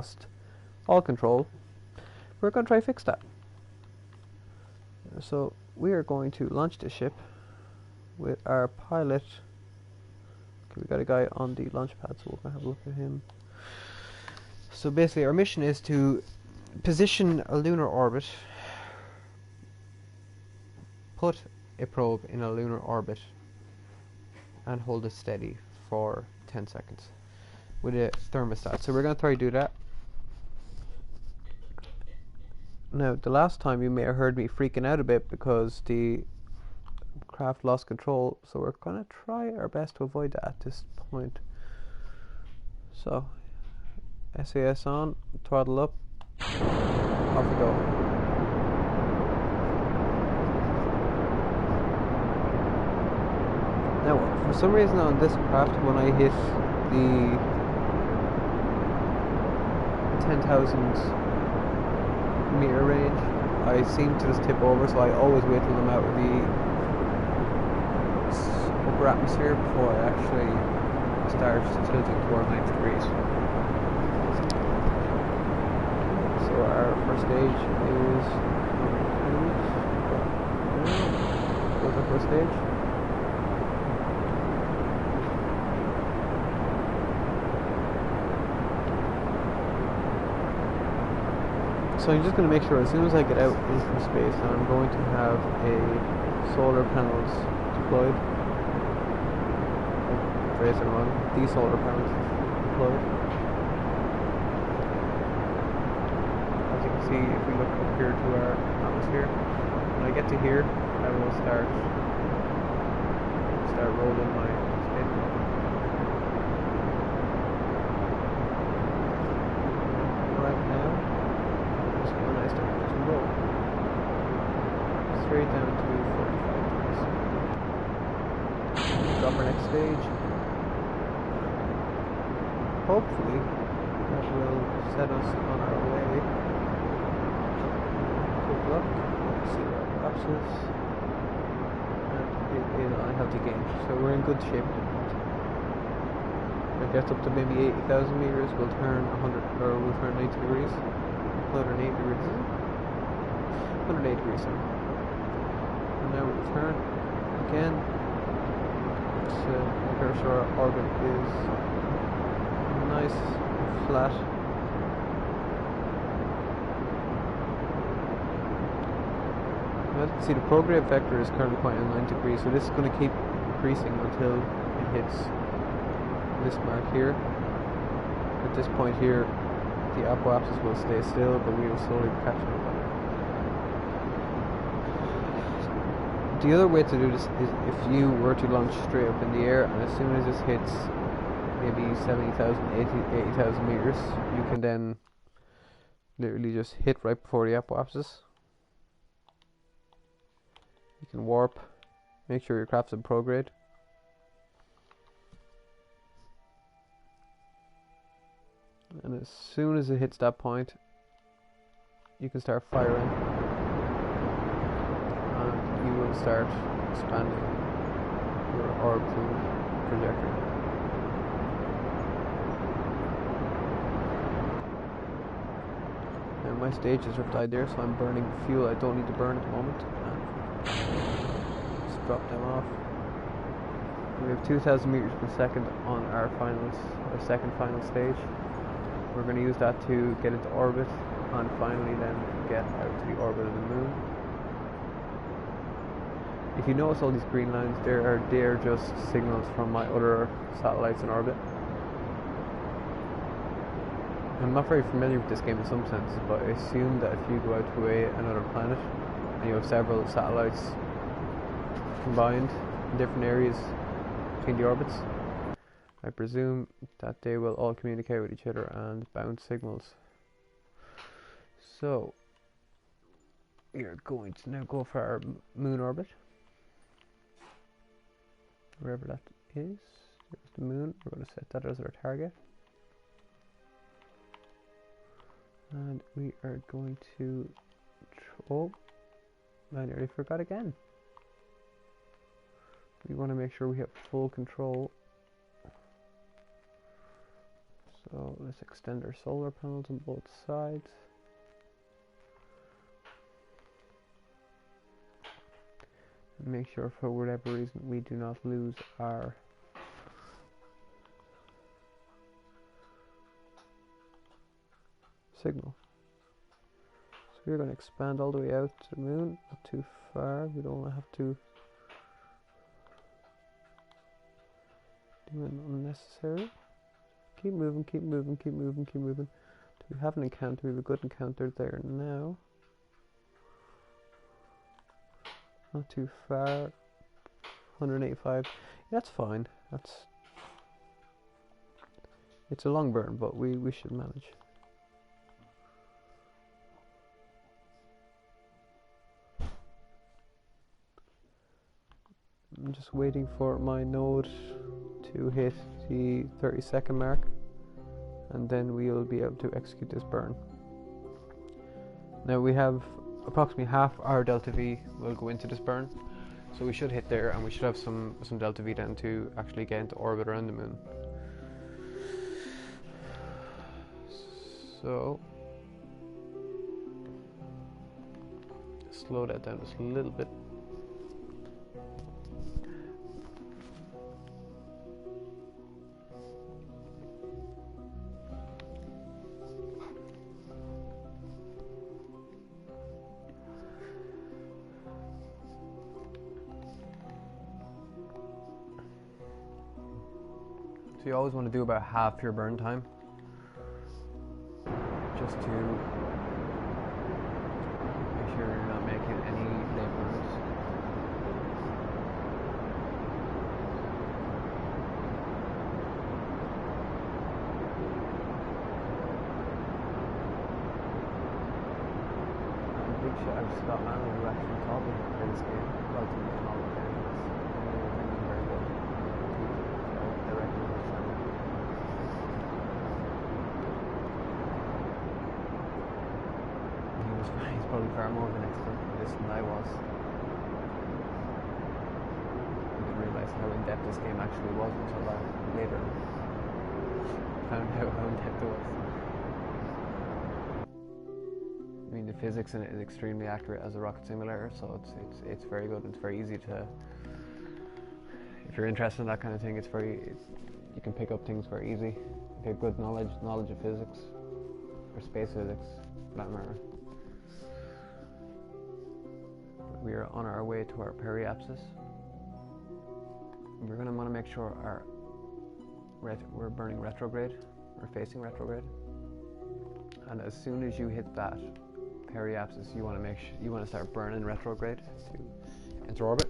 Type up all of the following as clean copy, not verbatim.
lost all control. We're going to try fix that. So we are going to launch the ship with our pilot. Okay, we got a guy on the launch pad, so we're going to have a look at him. So basically our mission is to position a lunar orbit, put a probe in a lunar orbit and hold it steady for 10 seconds with a thermostat. So we're going to try to do that. Now, the last time you may have heard me freaking out a bit because the craft lost control, so we're going to try our best to avoid that at this point. So, SAS on, throttle up, off we go. Now, for some reason on this craft, when I hit the 10,000 meter range, I seem to just tip over, so I always wait till I'm out of the upper atmosphere before I actually start tilting toward 90 degrees. So our first stage is what's our first stage? So I'm just going to make sure as soon as I get out into space, I'm going to have a solar panels deployed. Phrase it wrong. These solar panels deployed. As you can see, if we look up here to our atmosphere, when I get to here, I will start rolling my spacecraft. Right now, when I start to roll straight down to 45 degrees. Drop our next stage. Hopefully that will set us on our way. Good luck. See where our collapse is. And it is an unhealthy gain. So we're in good shape at the moment. If it gets up to maybe 80,000 meters, we'll turn 100 or we'll turn 90 degrees. 108 degrees. 108 degrees, sorry. And now we'll turn again. So make sure our orbit is nice, flat. Well, see, the prograde vector is currently pointing at 90 degrees, so this is going to keep increasing until it hits this mark here. At this point here, the apoapsis will stay still, but we will slowly be catching up on it. The other way to do this is if you were to launch straight up in the air, and as soon as this hits maybe 70,000, 80,000 meters, you can then literally just hit right before the apoapsis. You can warp, make sure your craft's in prograde. And as soon as it hits that point, you can start firing, and you will start expanding your orbital trajectory. And my stages have died there, so I'm burning fuel I don't need to burn at the moment. Just drop them off. We have 2,000 meters per second on our second final stage. We're going to use that to get into orbit and finally then get out to the orbit of the moon. If you notice all these green lines, they are just signals from my other satellites in orbit. I'm not very familiar with this game in some sense, but I assume that if you go out to another planet and you have several satellites combined in different areas between the orbits, I presume that they will all communicate with each other and bounce signals. So we are going to now go for our moon orbit, wherever that is. There's the moon. We're going to set that as our target, and we are going to oh, I nearly forgot again. We want to make sure we have full control. So let's extend our solar panels on both sides. Make sure for whatever reason we do not lose our signal. So we're going to expand all the way out to the moon, not too far, we don't want to have to do it unnecessary. Keep moving, keep moving, keep moving, keep moving. We have an encounter, we have a good encounter there now. Not too far. 185. Yeah, that's fine. It's a long burn, but we should manage. I'm just waiting for my node to hit the 30-second mark, and then we'll be able to execute this burn. Now we have approximately half our delta V will go into this burn, so we should hit there, and we should have some delta V then to actually get into orbit around the moon. So slow that down just a little bit. So you always want to do about half your burn time, just to make sure you're not making any late burns. And big shout out to Scott Manley, who actually taught me how to play this game. Well, to me and all the players. Really very good. I recommend this channel. He's probably far more of an expert in this than I was. I didn't realise how in-depth this game actually was until I later found out how in-depth it was. I mean, the physics in it is extremely accurate as a rocket simulator, so it's very good. It's very easy to, if you're interested in that kind of thing, you can pick up things very easy. If you have good knowledge of physics, or space physics, for that matter. We are on our way to our periapsis. We're going to want to make sure we're burning retrograde, we're facing retrograde, and as soon as you hit that periapsis, you want to start burning retrograde to enter orbit.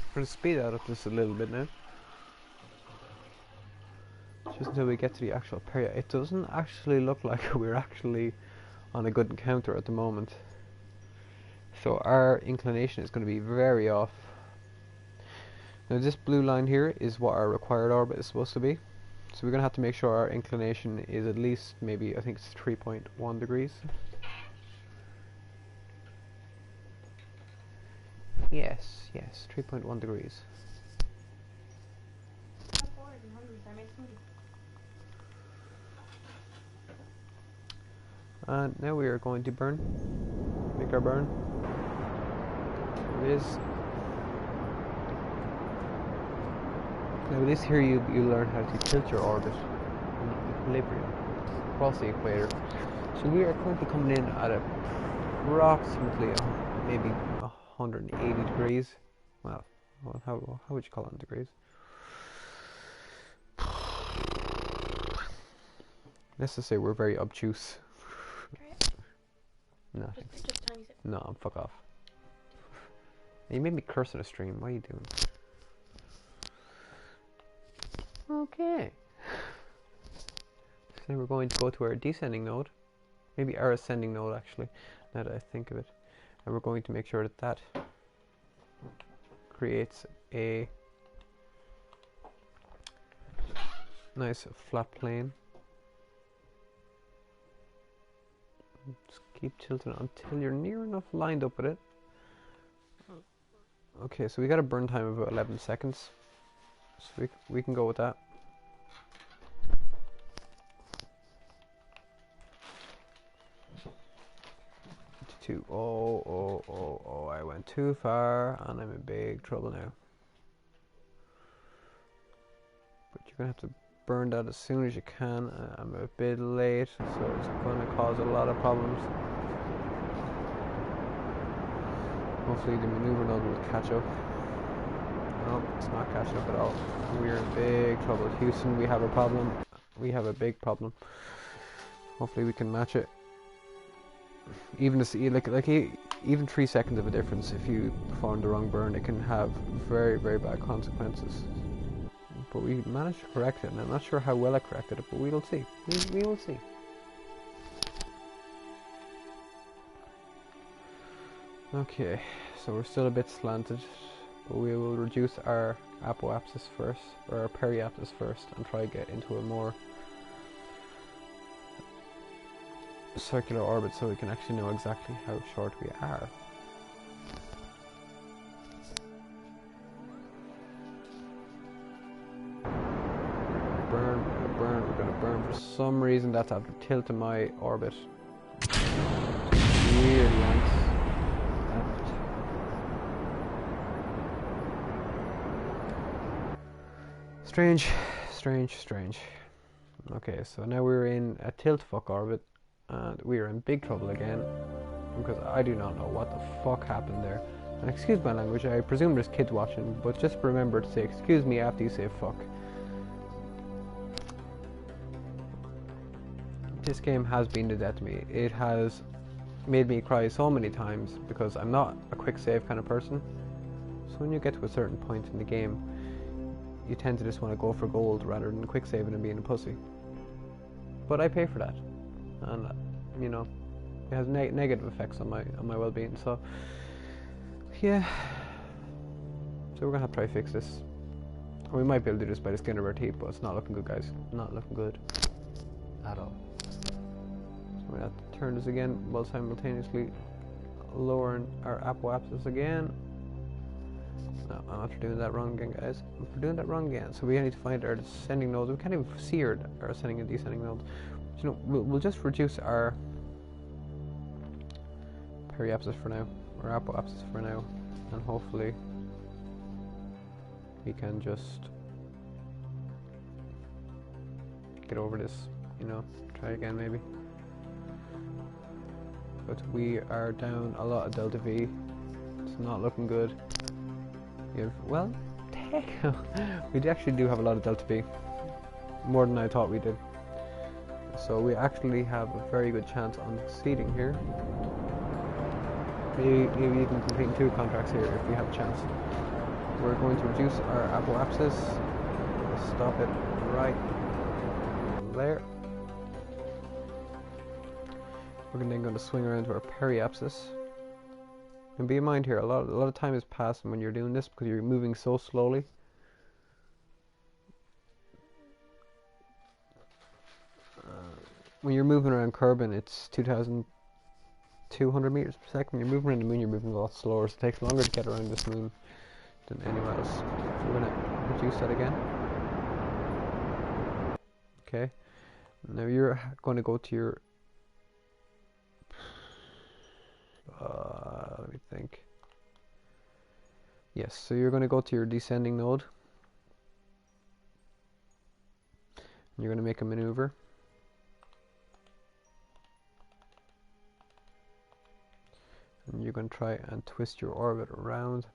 I'm going to speed out up just a little bit now, just until we get to the actual peria. It doesn't actually look like we're actually on a good encounter at the moment, so our inclination is going to be very off. Now this blue line here is what our required orbit is supposed to be, so we're going to have to make sure our inclination is at least, maybe I think it's 3.1 degrees. Yes, 3.1 degrees. And now we are going to make our burn. There it is. Now this here you learn how to tilt your orbit in equilibrium across the equator. So we are currently coming in at approximately maybe 180 degrees. Well, how would you call it in degrees? Let's just say we're very obtuse. No, no, fuck off. You made me curse on a stream. What are you doing? Okay. then we're going to go to our descending node, maybe our ascending node actually, now that I think of it, and we're going to make sure that that creates a nice flat plane. Just keep tilting until you're near enough lined up with it. Okay, so we got a burn time of about 11 seconds, so we can go with that. Oh, I went too far and I'm in big trouble now. But you're gonna have to burn that as soon as you can. I'm a bit late, so it's gonna cause a lot of problems. Hopefully the maneuver node will catch up. No, it's not catching up at all. We're in big trouble. Houston, we have a problem. We have a big problem. Hopefully we can match it. Even even 3 seconds of a difference, if you perform the wrong burn, it can have very, very bad consequences. But we managed to correct it, and I'm not sure how well I corrected it, but we will see. We will see. Okay, so we're still a bit slanted, but we will reduce our apoapsis first, or our periapsis first, and try to get into a more circular orbit so we can actually know exactly how short we are. We're gonna burn. For some reason that's after tilting my orbit. Weird lengths. Strange. Okay, so now we're in a tilt fuck orbit, and we are in big trouble again, because I do not know what the fuck happened there. And excuse my language, I presume there's kids watching, but just remember to say excuse me after you say fuck. This game has been the death to me. It has made me cry so many times, because I'm not a quick save kind of person. So when you get to a certain point in the game, you tend to just want to go for gold rather than quick saving and being a pussy. But I pay for that, and you know, it has negative effects on my well-being. So yeah, so we're gonna have to try to fix this. We might be able to do this by the skin of our teeth, but it's not looking good, guys. Not looking good at all. So we have to turn this again while simultaneously lowering our apoapsis again. No, I'm after doing that wrong again, guys. I'm doing that wrong again. So we need to find our descending nodes. We can't even see our ascending and descending nodes. But, you know, we'll just reduce our periapsis for now, or apoapsis for now, and hopefully we can just get over this. You know, try again maybe. But we are down a lot of delta V. It's not looking good. Well, we actually do have a lot of delta V, more than I thought we did. So we actually have a very good chance on succeeding here. Maybe even completing 2 contracts here if we have a chance. We're going to reduce our apoapsis. We'll stop it right there. We're then going to swing around to our periapsis. And be in mind here, a lot of time is passing when you're doing this because you're moving so slowly. When you're moving around Kerbin, it's 2,200 meters per second. When you're moving around the moon, you're moving a lot slower, so it takes longer to get around this moon than anywhere else. So we're going to reduce that again. Okay. Now you're going to go to your... let me think. Yes, so you're going to go to your descending node. And you're going to make a maneuver. And you're going to try and twist your orbit around.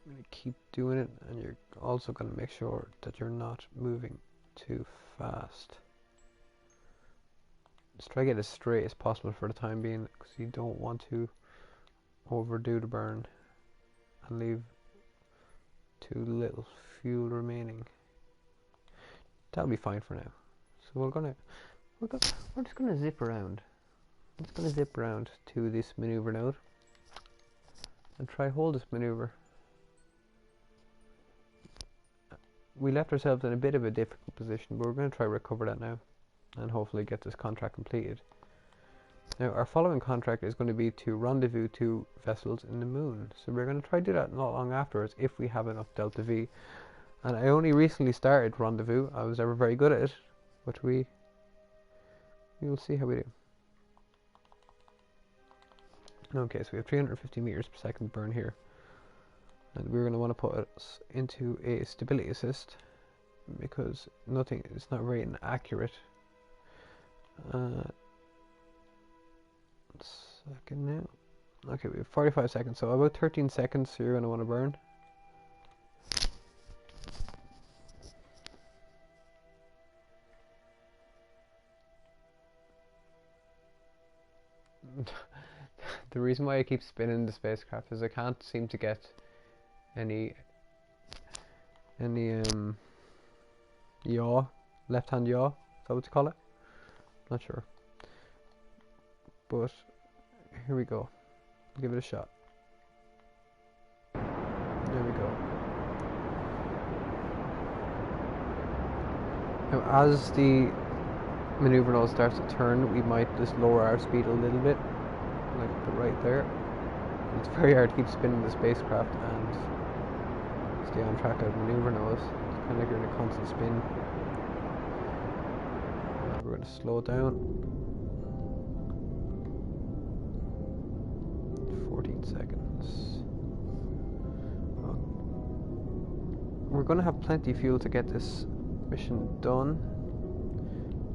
I'm going to keep doing it, and you're also going to make sure that you're not moving too fast. Just try to get as straight as possible for the time being, because you don't want to overdo the burn and leave too little fuel remaining. that'll be fine for now. So we're just gonna zip around. I'm just gonna zip around to this maneuver node and try hold this maneuver. We left ourselves in a bit of a difficult position, but we're going to try recover that now and hopefully get this contract completed. Now our following contract is going to be to rendezvous 2 vessels in the moon, so we're going to try to do that not long afterwards if we have enough Delta V. And I only recently started rendezvous. I was never very good at it, but we will see how we do. Okay, so we have 350 meters per second burn here. And we're going to want to put us into a stability assist because it's not very accurate. Second now. Okay, we have 45 seconds, so about 13 seconds, so you're going to want to burn. The reason why I keep spinning the spacecraft is I can't seem to get any yaw, left hand yaw, is that what you call it? Not sure, but here we go. Give it a shot. There we go. Now as the maneuver node starts to turn, we might just lower our speed a little bit, like right there. It's very hard to keep spinning the spacecraft and stay on track of maneuver nodes. It's kind of like you're in a constant spin. We're going to slow it down. 14 seconds. We're going to have plenty of fuel to get this mission done,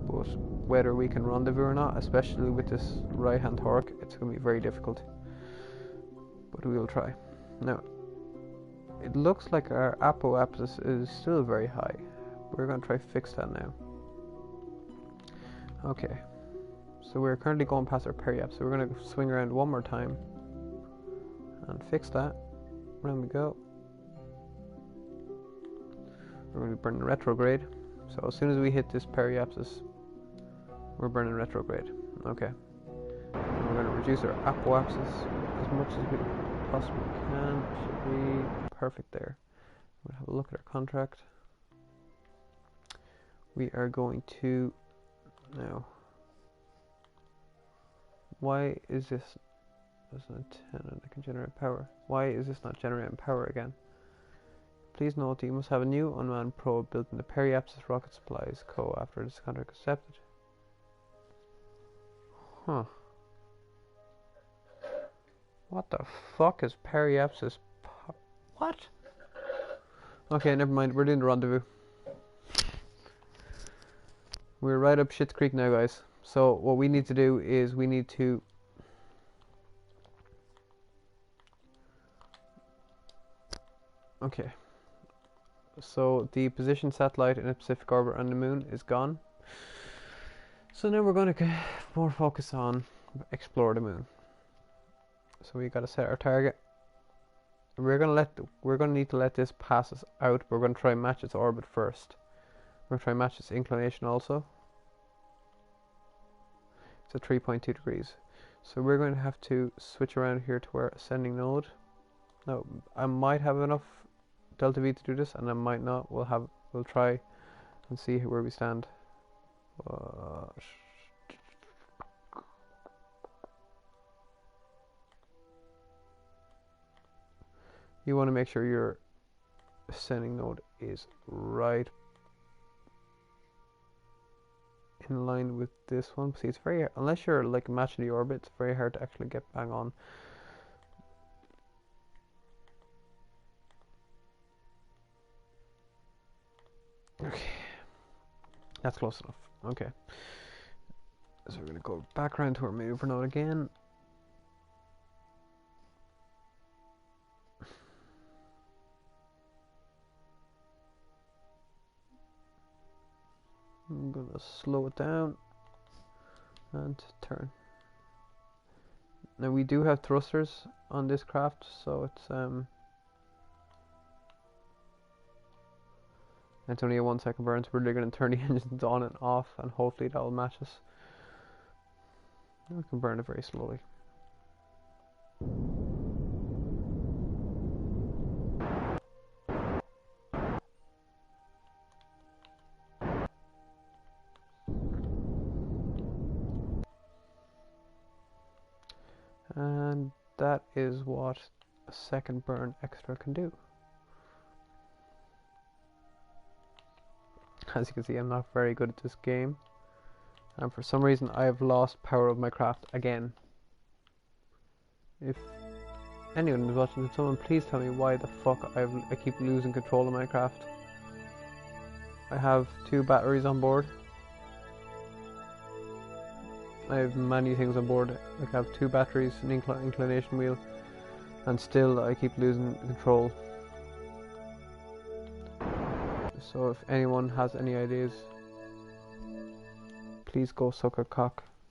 but whether we can rendezvous or not, especially with this right hand torque, it's going to be very difficult, but we will try. Now it looks like our apoapsis is still very high. We're going to try to fix that now. Okay, so we're currently going past our periap, so we're going to swing around one more time and fix that. Around we go. We're going to be burning retrograde, so as soon as we hit this periapsis, we're burning retrograde. Okay, and we're going to reduce our apoapsis as much as we possibly can. Should be perfect there. We'll have a look at our contract. We are going to now. Why is this? There's an antenna that can generate power. Why is this not generating power again? Please note that you must have a new unmanned probe built in the Periapsis Rocket Supplies Co. after this contract is accepted. Huh. What the fuck is Periapsis? What? Okay, never mind. We're doing the rendezvous. We're right up Shit's Creek now, guys. So what we need to do is we need to okay. So the position satellite in a Pacific orbit on the moon is gone. So now we're going to more focus on explore the moon. So we got to set our target. We're going to need to let this pass us out. We're going to try and match its orbit first. We're going to try and match its inclination also. It's at 3.2 degrees. So we're going to have to switch around here to our ascending node. Now I might have enough delta V to do this, and I might not. We'll try and see where we stand. You want to make sure your ascending node is right in line with this one. See, it's very, unless you're like matching the orbit, it's very hard to actually get bang on. Okay, that's close enough. Okay, so we're going to go back around to our maneuver node again. I'm going to slow it down and turn. Now we do have thrusters on this craft, so it's It's only a 1 second burn, so we're really going to turn the engines on and off, and hopefully that will match us. We can burn it very slowly. And that is what a second burn extra can do. As you can see, I'm not very good at this game, and for some reason I've lost power of my craft again. If anyone is watching, could someone please tell me why the fuck I keep losing control of my craft? I have 2 batteries on board. I have many things on board. I have 2 batteries, an inclination wheel, and still I keep losing control. So if anyone has any ideas, please go suck a cock.